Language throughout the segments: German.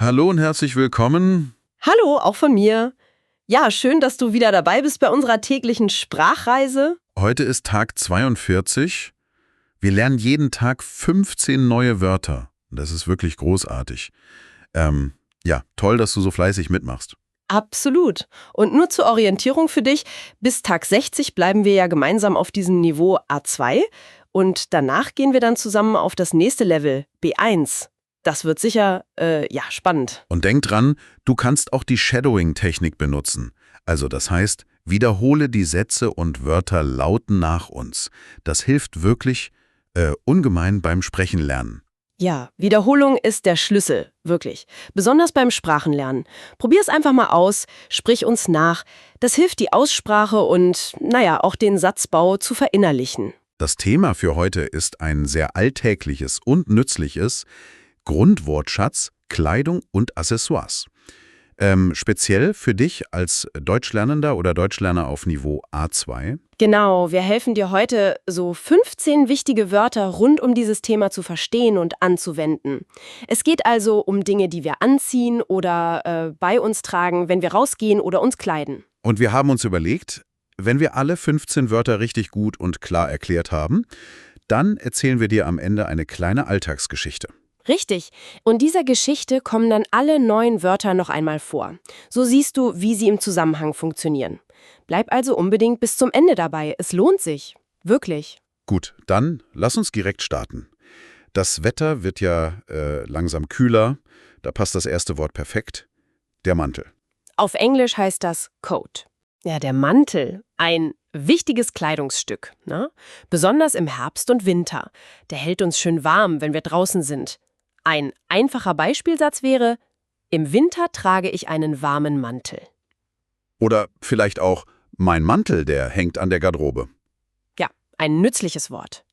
Hallo und herzlich willkommen. Hallo, auch von mir. Ja, schön, dass du wieder dabei bist bei unserer täglichen Sprachreise. Heute ist Tag 42. Wir lernen jeden Tag 15 neue Wörter. Das ist wirklich großartig. Ja, toll, dass du so fleißig mitmachst. Absolut. Und nur zur Orientierung für dich, bis Tag 60 bleiben wir ja gemeinsam auf diesem Niveau A2 und danach gehen wir dann zusammen auf das nächste Level, B1. Das wird sicher, spannend. Und denk dran, du kannst auch die Shadowing-Technik benutzen. Also das heißt, wiederhole die Sätze und Wörter laut nach uns. Das hilft wirklich ungemein beim Sprechen lernen. Ja, Wiederholung ist der Schlüssel, wirklich. Besonders beim Sprachenlernen. Probier's einfach mal aus, sprich uns nach. Das hilft, die Aussprache und, auch den Satzbau zu verinnerlichen. Das Thema für heute ist ein sehr alltägliches und nützliches Grundwortschatz, Kleidung und Accessoires. Speziell für dich als Deutschlernender oder Deutschlerner auf Niveau A2. Genau, wir helfen dir heute, so 15 wichtige Wörter rund um dieses Thema zu verstehen und anzuwenden. Es geht also um Dinge, die wir anziehen oder bei uns tragen, wenn wir rausgehen oder uns kleiden. Und wir haben uns überlegt, wenn wir alle 15 Wörter richtig gut und klar erklärt haben, dann erzählen wir dir am Ende eine kleine Alltagsgeschichte. Richtig. Und dieser Geschichte kommen dann alle 9 Wörter noch einmal vor. So siehst du, wie sie im Zusammenhang funktionieren. Bleib also unbedingt bis zum Ende dabei. Es lohnt sich. Wirklich. Gut, dann lass uns direkt starten. Das Wetter wird ja langsam kühler. Da passt das erste Wort perfekt. Der Mantel. Auf Englisch heißt das Coat. Ja, der Mantel. Ein wichtiges Kleidungsstück, ne? Besonders im Herbst und Winter. Der hält uns schön warm, wenn wir draußen sind. Ein einfacher Beispielsatz wäre: Im Winter trage ich einen warmen Mantel. Oder vielleicht auch mein Mantel, der hängt an der Garderobe. Ja, ein nützliches Wort.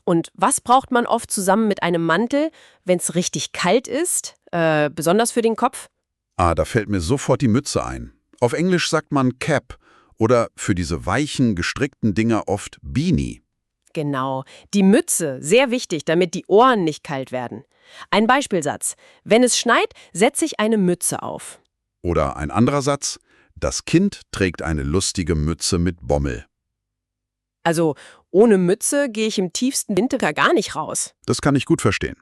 Und was braucht man oft zusammen mit einem Mantel, wenn es richtig kalt ist, besonders für den Kopf? Da fällt mir sofort die Mütze ein. Auf Englisch sagt man Cap oder für diese weichen, gestrickten Dinger oft Beanie. Genau, die Mütze, sehr wichtig, damit die Ohren nicht kalt werden. Ein Beispielsatz: Wenn es schneit, setze ich eine Mütze auf. Oder ein anderer Satz: Das Kind trägt eine lustige Mütze mit Bommel. Also ohne Mütze gehe ich im tiefsten Winter gar nicht raus. Das kann ich gut verstehen.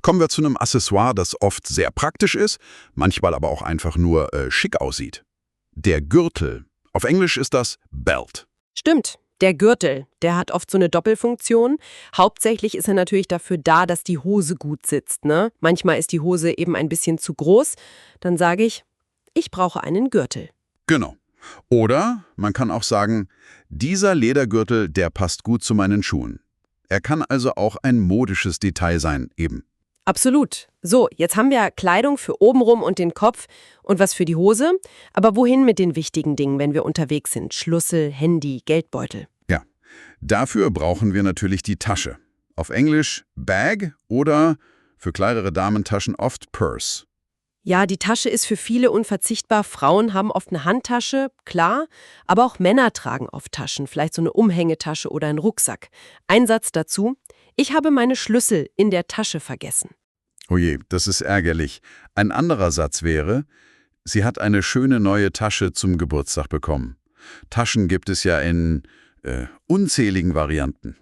Kommen wir zu einem Accessoire, das oft sehr praktisch ist, manchmal aber auch einfach nur schick aussieht. Der Gürtel. Auf Englisch ist das Belt. Stimmt. Der Gürtel, der hat oft so eine Doppelfunktion. Hauptsächlich ist er natürlich dafür da, dass die Hose gut sitzt, ne? Manchmal ist die Hose eben ein bisschen zu groß. Dann sage ich brauche einen Gürtel. Genau. Oder man kann auch sagen, dieser Ledergürtel, der passt gut zu meinen Schuhen. Er kann also auch ein modisches Detail sein, eben. Absolut. So, jetzt haben wir Kleidung für obenrum und den Kopf und was für die Hose. Aber wohin mit den wichtigen Dingen, wenn wir unterwegs sind? Schlüssel, Handy, Geldbeutel. Ja, dafür brauchen wir natürlich die Tasche. Auf Englisch Bag oder für kleinere Damentaschen oft Purse. Ja, die Tasche ist für viele unverzichtbar. Frauen haben oft eine Handtasche, klar, aber auch Männer tragen oft Taschen, vielleicht so eine Umhängetasche oder einen Rucksack. Ein Satz dazu: Ich habe meine Schlüssel in der Tasche vergessen. Oh je, das ist ärgerlich. Ein anderer Satz wäre: Sie hat eine schöne neue Tasche zum Geburtstag bekommen. Taschen gibt es ja in unzähligen Varianten.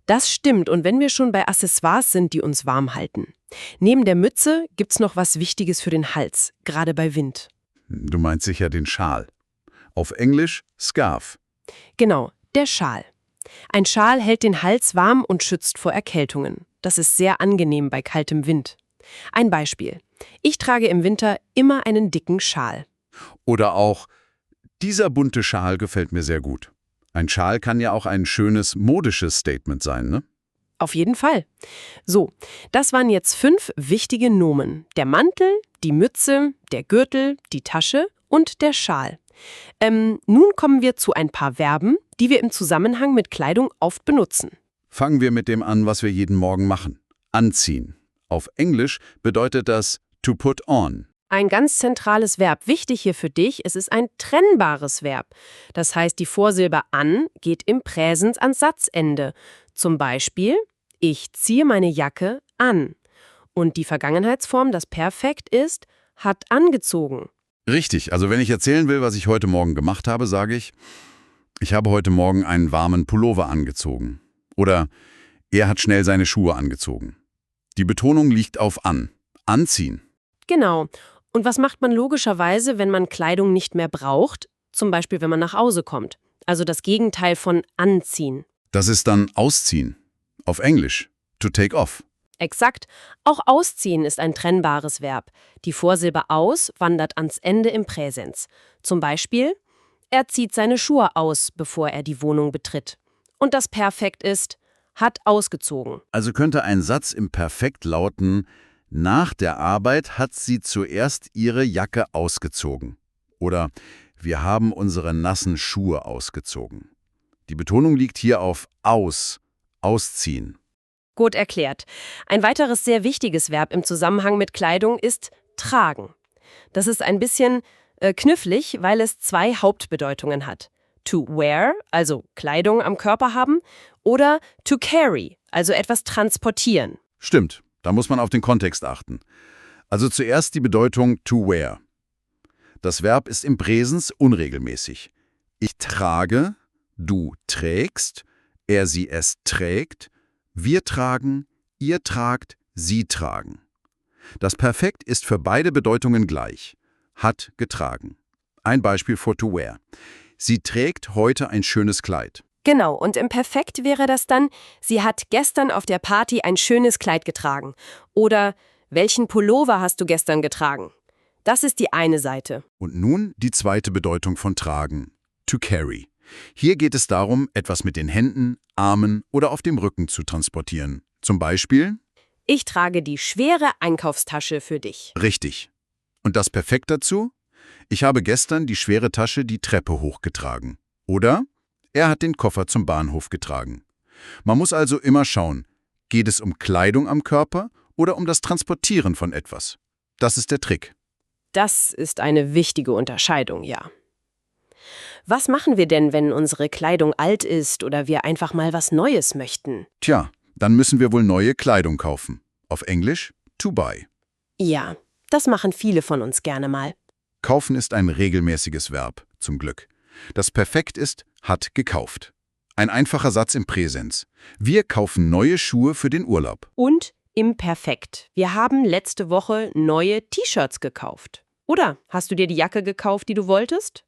Das stimmt, und wenn wir schon bei Accessoires sind, die uns warm halten. Neben der Mütze gibt's noch was Wichtiges für den Hals, gerade bei Wind. Du meinst sicher den Schal. Auf Englisch Scarf. Genau, der Schal. Ein Schal hält den Hals warm und schützt vor Erkältungen. Das ist sehr angenehm bei kaltem Wind. Ein Beispiel: Ich trage im Winter immer einen dicken Schal. Oder auch, dieser bunte Schal gefällt mir sehr gut. Ein Schal kann ja auch ein schönes, modisches Statement sein, ne? Auf jeden Fall. So, das waren jetzt 5 wichtige Nomen. Der Mantel, die Mütze, der Gürtel, die Tasche und der Schal. Nun kommen wir zu ein paar Verben, die wir im Zusammenhang mit Kleidung oft benutzen. Fangen wir mit dem an, was wir jeden Morgen machen. Anziehen. Auf Englisch bedeutet das to put on. Ein ganz zentrales Verb. Wichtig hier für dich: Es ist ein trennbares Verb. Das heißt, die Vorsilbe an geht im Präsens ans Satzende. Zum Beispiel: Ich ziehe meine Jacke an. Und die Vergangenheitsform, das Perfekt, ist hat angezogen. Richtig, also wenn ich erzählen will, was ich heute Morgen gemacht habe, sage ich, ich habe heute Morgen einen warmen Pullover angezogen. Oder er hat schnell seine Schuhe angezogen. Die Betonung liegt auf an. Anziehen. Genau. Und was macht man logischerweise, wenn man Kleidung nicht mehr braucht? Zum Beispiel, wenn man nach Hause kommt. Also das Gegenteil von anziehen. Das ist dann ausziehen. Auf Englisch. To take off. Exakt. Auch ausziehen ist ein trennbares Verb. Die Vorsilbe aus wandert ans Ende im Präsens. Zum Beispiel, er zieht seine Schuhe aus, bevor er die Wohnung betritt. Und das Perfekt ist, hat ausgezogen. Also könnte ein Satz im Perfekt lauten, nach der Arbeit hat sie zuerst ihre Jacke ausgezogen. Oder wir haben unsere nassen Schuhe ausgezogen. Die Betonung liegt hier auf ausziehen. Gut erklärt. Ein weiteres sehr wichtiges Verb im Zusammenhang mit Kleidung ist tragen. Das ist ein bisschen knifflig, weil es zwei Hauptbedeutungen hat. To wear, also Kleidung am Körper haben, oder to carry, also etwas transportieren. Stimmt, da muss man auf den Kontext achten. Also zuerst die Bedeutung to wear. Das Verb ist im Präsens unregelmäßig. Ich trage, du trägst, er sie es trägt, wir tragen, ihr tragt, sie tragen. Das Perfekt ist für beide Bedeutungen gleich. Hat getragen. Ein Beispiel for to wear. Sie trägt heute ein schönes Kleid. Genau, und im Perfekt wäre das dann, sie hat gestern auf der Party ein schönes Kleid getragen. Oder, welchen Pullover hast du gestern getragen? Das ist die eine Seite. Und nun die zweite Bedeutung von tragen. To carry. Hier geht es darum, etwas mit den Händen, Armen oder auf dem Rücken zu transportieren. Zum Beispiel? Ich trage die schwere Einkaufstasche für dich. Richtig. Und das Perfekt dazu? Ich habe gestern die schwere Tasche die Treppe hochgetragen. Oder? Er hat den Koffer zum Bahnhof getragen. Man muss also immer schauen, geht es um Kleidung am Körper oder um das Transportieren von etwas? Das ist der Trick. Das ist eine wichtige Unterscheidung, ja. Was machen wir denn, wenn unsere Kleidung alt ist oder wir einfach mal was Neues möchten? Tja, dann müssen wir wohl neue Kleidung kaufen. Auf Englisch to buy. Ja, das machen viele von uns gerne mal. Kaufen ist ein regelmäßiges Verb, zum Glück. Das Perfekt ist, hat gekauft. Ein einfacher Satz im Präsens. Wir kaufen neue Schuhe für den Urlaub. Und im Perfekt. Wir haben letzte Woche neue T-Shirts gekauft. Oder hast du dir die Jacke gekauft, die du wolltest?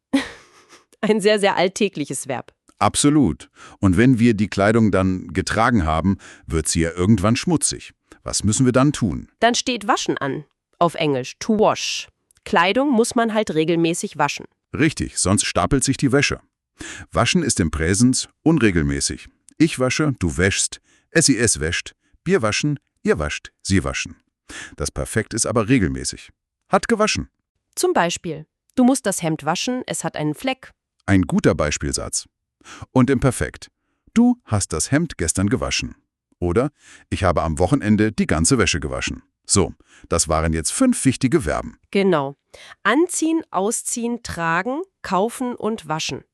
Ein sehr, sehr alltägliches Verb. Absolut. Und wenn wir die Kleidung dann getragen haben, wird sie ja irgendwann schmutzig. Was müssen wir dann tun? Dann steht waschen an. Auf Englisch to wash. Kleidung muss man halt regelmäßig waschen. Richtig, sonst stapelt sich die Wäsche. Waschen ist im Präsens unregelmäßig. Ich wasche, du wäschst, es wäscht, wir waschen, ihr wascht, sie waschen. Das Perfekt ist aber regelmäßig. Hat gewaschen. Zum Beispiel, du musst das Hemd waschen, es hat einen Fleck. Ein guter Beispielsatz. Und im Perfekt. Du hast das Hemd gestern gewaschen. Oder ich habe am Wochenende die ganze Wäsche gewaschen. So, das waren jetzt 5 wichtige Verben. Genau. Anziehen, ausziehen, tragen, kaufen und waschen.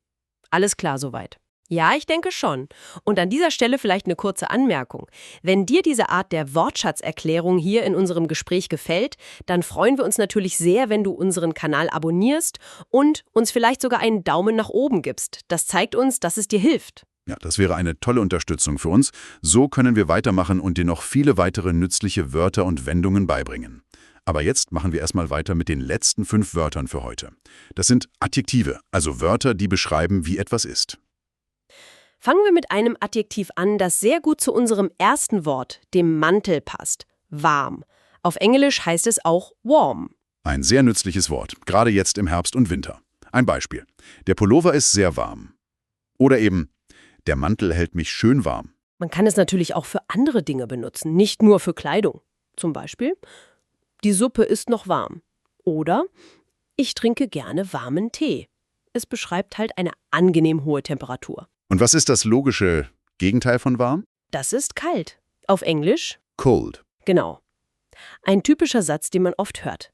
Alles klar soweit. Ja, ich denke schon. Und an dieser Stelle vielleicht eine kurze Anmerkung. Wenn dir diese Art der Wortschatzerklärung hier in unserem Gespräch gefällt, dann freuen wir uns natürlich sehr, wenn du unseren Kanal abonnierst und uns vielleicht sogar einen Daumen nach oben gibst. Das zeigt uns, dass es dir hilft. Ja, das wäre eine tolle Unterstützung für uns. So können wir weitermachen und dir noch viele weitere nützliche Wörter und Wendungen beibringen. Aber jetzt machen wir erstmal weiter mit den letzten 5 Wörtern für heute. Das sind Adjektive, also Wörter, die beschreiben, wie etwas ist. Fangen wir mit einem Adjektiv an, das sehr gut zu unserem ersten Wort, dem Mantel, passt. Warm. Auf Englisch heißt es auch warm. Ein sehr nützliches Wort, gerade jetzt im Herbst und Winter. Ein Beispiel. Der Pullover ist sehr warm. Oder eben, der Mantel hält mich schön warm. Man kann es natürlich auch für andere Dinge benutzen, nicht nur für Kleidung. Zum Beispiel, die Suppe ist noch warm. Oder, ich trinke gerne warmen Tee. Es beschreibt halt eine angenehm hohe Temperatur. Und was ist das logische Gegenteil von warm? Das ist kalt. Auf Englisch? Cold. Genau. Ein typischer Satz, den man oft hört.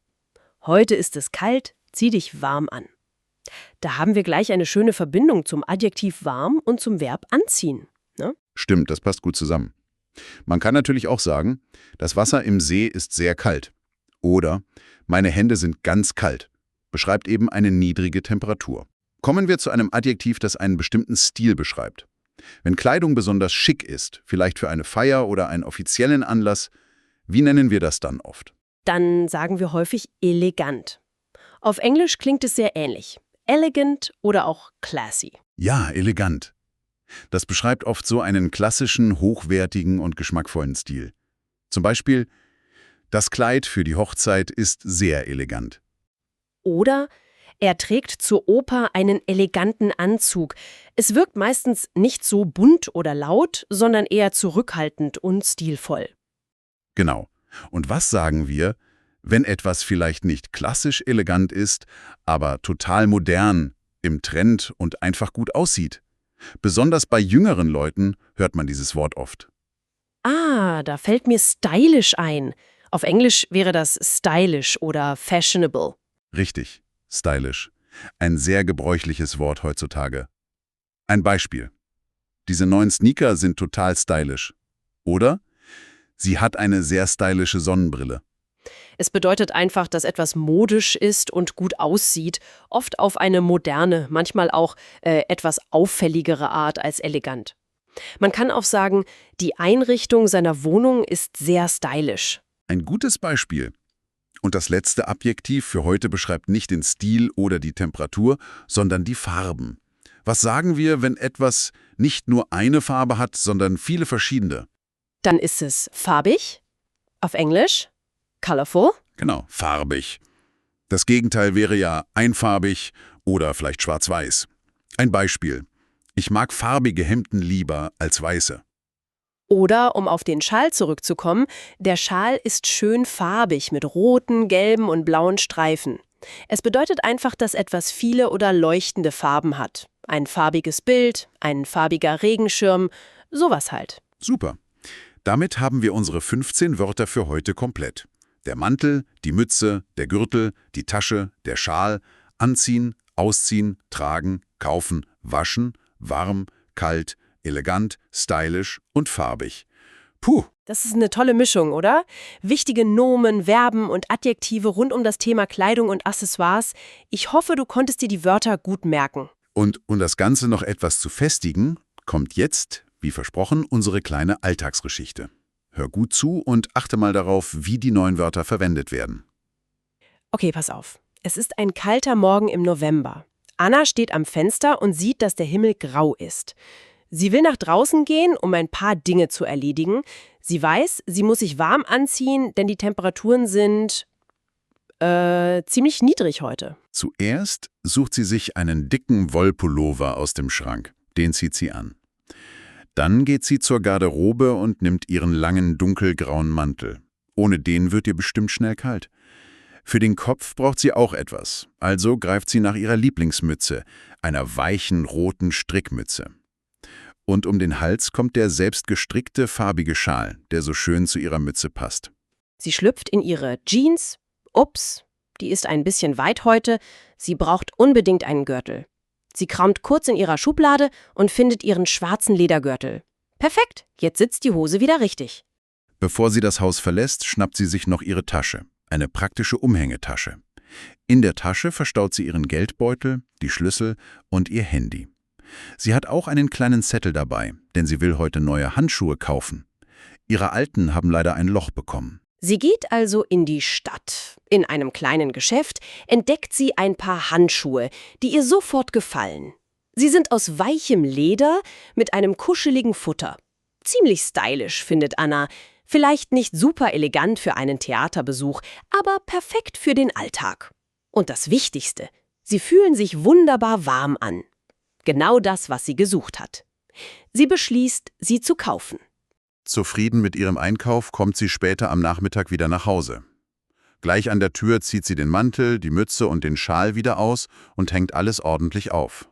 Heute ist es kalt, zieh dich warm an. Da haben wir gleich eine schöne Verbindung zum Adjektiv warm und zum Verb anziehen. Ne? Stimmt, das passt gut zusammen. Man kann natürlich auch sagen, das Wasser im See ist sehr kalt. Oder meine Hände sind ganz kalt. Beschreibt eben eine niedrige Temperatur. Kommen wir zu einem Adjektiv, das einen bestimmten Stil beschreibt. Wenn Kleidung besonders schick ist, vielleicht für eine Feier oder einen offiziellen Anlass, wie nennen wir das dann oft? Dann sagen wir häufig elegant. Auf Englisch klingt es sehr ähnlich. Elegant oder auch classy. Ja, elegant. Das beschreibt oft so einen klassischen, hochwertigen und geschmackvollen Stil. Zum Beispiel, das Kleid für die Hochzeit ist sehr elegant. Oder er trägt zur Oper einen eleganten Anzug. Es wirkt meistens nicht so bunt oder laut, sondern eher zurückhaltend und stilvoll. Genau. Und was sagen wir, wenn etwas vielleicht nicht klassisch elegant ist, aber total modern, im Trend und einfach gut aussieht? Besonders bei jüngeren Leuten hört man dieses Wort oft. Ah, da fällt mir stylisch ein. Auf Englisch wäre das stylish oder fashionable. Richtig, stylisch. Ein sehr gebräuchliches Wort heutzutage. Ein Beispiel. Diese neuen Sneaker sind total stylisch. Oder? Sie hat eine sehr stylische Sonnenbrille. Es bedeutet einfach, dass etwas modisch ist und gut aussieht, oft auf eine moderne, manchmal auch etwas auffälligere Art als elegant. Man kann auch sagen, die Einrichtung seiner Wohnung ist sehr stylisch. Ein gutes Beispiel. Und das letzte Adjektiv für heute beschreibt nicht den Stil oder die Temperatur, sondern die Farben. Was sagen wir, wenn etwas nicht nur eine Farbe hat, sondern viele verschiedene? Dann ist es farbig, auf Englisch colorful. Genau, farbig. Das Gegenteil wäre ja einfarbig oder vielleicht schwarz-weiß. Ein Beispiel. Ich mag farbige Hemden lieber als weiße. Oder, um auf den Schal zurückzukommen, der Schal ist schön farbig mit roten, gelben und blauen Streifen. Es bedeutet einfach, dass etwas viele oder leuchtende Farben hat. Ein farbiges Bild, ein farbiger Regenschirm, sowas halt. Super. Damit haben wir unsere 15 Wörter für heute komplett. Der Mantel, die Mütze, der Gürtel, die Tasche, der Schal, anziehen, ausziehen, tragen, kaufen, waschen, warm, kalt, elegant, stylisch und farbig. Puh! Das ist eine tolle Mischung, oder? Wichtige Nomen, Verben und Adjektive rund um das Thema Kleidung und Accessoires. Ich hoffe, du konntest dir die Wörter gut merken. Und um das Ganze noch etwas zu festigen, kommt jetzt, wie versprochen, unsere kleine Alltagsgeschichte. Hör gut zu und achte mal darauf, wie die neuen Wörter verwendet werden. Okay, pass auf. Es ist ein kalter Morgen im November. Anna steht am Fenster und sieht, dass der Himmel grau ist. Sie will nach draußen gehen, um ein paar Dinge zu erledigen. Sie weiß, sie muss sich warm anziehen, denn die Temperaturen sind ziemlich niedrig heute. Zuerst sucht sie sich einen dicken Wollpullover aus dem Schrank. Den zieht sie an. Dann geht sie zur Garderobe und nimmt ihren langen dunkelgrauen Mantel. Ohne den wird ihr bestimmt schnell kalt. Für den Kopf braucht sie auch etwas, also greift sie nach ihrer Lieblingsmütze, einer weichen roten Strickmütze. Und um den Hals kommt der selbst gestrickte farbige Schal, der so schön zu ihrer Mütze passt. Sie schlüpft in ihre Jeans. Ups, die ist ein bisschen weit heute. Sie braucht unbedingt einen Gürtel. Sie kramt kurz in ihrer Schublade und findet ihren schwarzen Ledergürtel. Perfekt, jetzt sitzt die Hose wieder richtig. Bevor sie das Haus verlässt, schnappt sie sich noch ihre Tasche, eine praktische Umhängetasche. In der Tasche verstaut sie ihren Geldbeutel, die Schlüssel und ihr Handy. Sie hat auch einen kleinen Zettel dabei, denn sie will heute neue Handschuhe kaufen. Ihre alten haben leider ein Loch bekommen. Sie geht also in die Stadt. In einem kleinen Geschäft entdeckt sie ein paar Handschuhe, die ihr sofort gefallen. Sie sind aus weichem Leder mit einem kuscheligen Futter. Ziemlich stylisch, findet Anna. Vielleicht nicht super elegant für einen Theaterbesuch, aber perfekt für den Alltag. Und das Wichtigste, sie fühlen sich wunderbar warm an. Genau das, was sie gesucht hat. Sie beschließt, sie zu kaufen. Zufrieden mit ihrem Einkauf kommt sie später am Nachmittag wieder nach Hause. Gleich an der Tür zieht sie den Mantel, die Mütze und den Schal wieder aus und hängt alles ordentlich auf.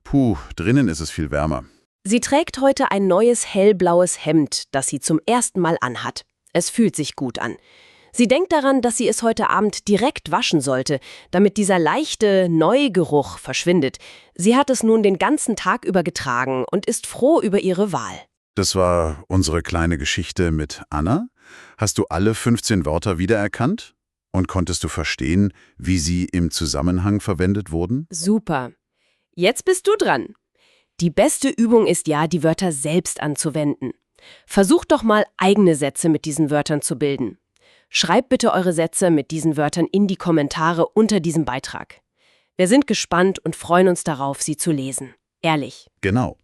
Puh, drinnen ist es viel wärmer. Sie trägt heute ein neues hellblaues Hemd, das sie zum ersten Mal anhat. Es fühlt sich gut an. Sie denkt daran, dass sie es heute Abend direkt waschen sollte, damit dieser leichte Neugeruch verschwindet. Sie hat es nun den ganzen Tag über getragen und ist froh über ihre Wahl. Das war unsere kleine Geschichte mit Anna. Hast du alle 15 Wörter wiedererkannt? Und konntest du verstehen, wie sie im Zusammenhang verwendet wurden? Super. Jetzt bist du dran. Die beste Übung ist ja, die Wörter selbst anzuwenden. Versucht doch mal, eigene Sätze mit diesen Wörtern zu bilden. Schreibt bitte eure Sätze mit diesen Wörtern in die Kommentare unter diesem Beitrag. Wir sind gespannt und freuen uns darauf, sie zu lesen. Ehrlich. Genau.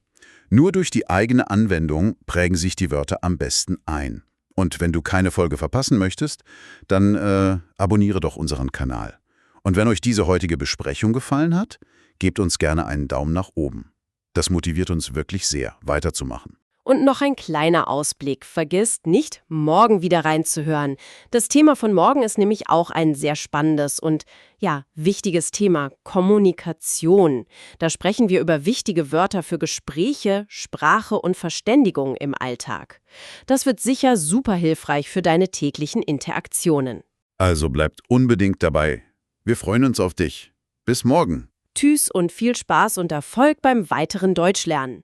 Nur durch die eigene Anwendung prägen sich die Wörter am besten ein. Und wenn du keine Folge verpassen möchtest, dann abonniere doch unseren Kanal. Und wenn euch diese heutige Besprechung gefallen hat, gebt uns gerne einen Daumen nach oben. Das motiviert uns wirklich sehr, weiterzumachen. Und noch ein kleiner Ausblick. Vergisst nicht, morgen wieder reinzuhören. Das Thema von morgen ist nämlich auch ein sehr spannendes und, ja, wichtiges Thema: Kommunikation. Da sprechen wir über wichtige Wörter für Gespräche, Sprache und Verständigung im Alltag. Das wird sicher super hilfreich für deine täglichen Interaktionen. Also bleibt unbedingt dabei. Wir freuen uns auf dich. Bis morgen. Tschüss und viel Spaß und Erfolg beim weiteren Deutschlernen.